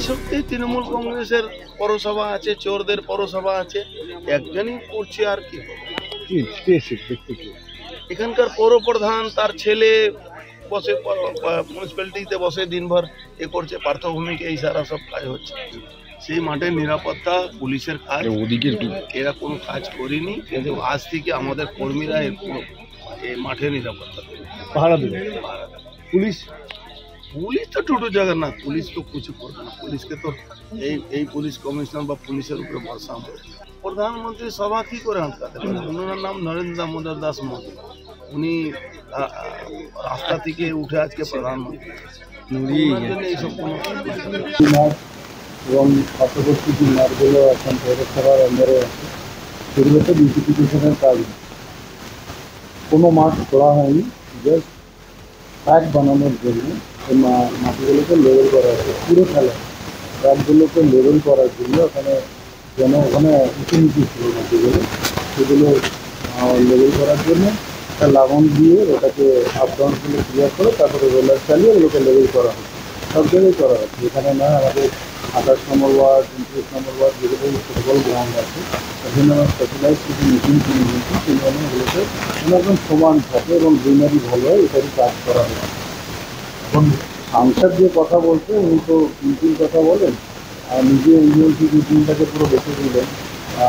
সত্যি তৃণমূল কংগ্রেসের পৌরসভা আছে, চোরদের পৌরসভা আছে, একজনই করছে আর কি। এখানকার পৌর প্রধান তার ছেলে বসে মিউনিসিপ্যালিটিতে বসে দিনভর এ করছে, পার্থভূমিকে এই সারা সব কাজ হচ্ছে। সেই মাঠের নিরাপত্তা পুলিশের কাজ, ওদিকে এরা কোনো কাজ করেনি। কিন্তু আজ থেকে আমাদের কর্মীরা এই মাঠে নিরাপত্তা দেবে, পাহারা দেবে। পুলিশ তো টোটো জগন্নাথ, পুলিশ তো কিছু করবে না। পুলিশকে তো এই পুলিশ কমিশনার বা পুলিশের উপরে ভরসা আমাদের। প্রধানমন্ত্রী সভা কি করে আটকাতে পারে? ওনার নাম নরেন্দ্র দামোদর দাস মোদী। উনি রাস্তা থেকে উঠে আজকে প্রধানমন্ত্রী। এবং পার্শ্ববর্তী যে মাঠগুলো এখন পৌরসভার আন্ডারে আছে সেগুলোতে বিউটিফিকেশনের কাজ, কোনো মাঠ খোলা হয়নি, জাস্ট ট্র্যাক বানানোর জন্য এই মাটিগুলোকে লেবেল করা হয়েছে। পুরো খেলা ট্র্যাকগুলোকে লেবেল করার জন্য ওখানে ওখানে উঁচু নিচু ছিল মাটিগুলো, সেগুলো লেবেল করার জন্য একটা লাবণ দিয়ে ওটাকে আপ ডাউন করে ক্লিয়ার করে তারপরে রোলার চালিয়ে ওগুলোকে লেবেল করা হচ্ছে। সব জায়গায় করা হচ্ছে, এখানে নয়, আমাদের 28 নম্বর ওয়ার্ড, 29 নম্বর ওয়ার্ড যেগুলো ফুটবল গ্রাউন্ড আছে সেখানে আমরা স্পেশালাইজ কিছু মেশিন কিনে নিয়েছি, সেই জন্য এগুলোতে একদম সমান থাকে এবং গ্রিনারি ভালো হয়, এটারই কাজ করা হয়। এখন সাংসদ যে কথা বলছে উনি তো মিটিং কথা বলেন, আর নিজে ইউএনসি মিটিংটাকে পুরো বেঁচে দিলেন,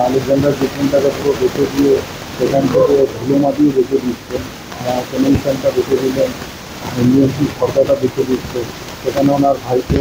আলেকজান্ডার মিটিংটাকে পুরো বেঁচে দিয়ে সেখান থেকে ধুলো মাটিয়ে বেঁচে দিচ্ছেন, কনভেনশনটা বেঁচে দিলেন, ইউএনসি সরকারটা বেঁচে দিচ্ছে, সেখানে ওনার ভাইকে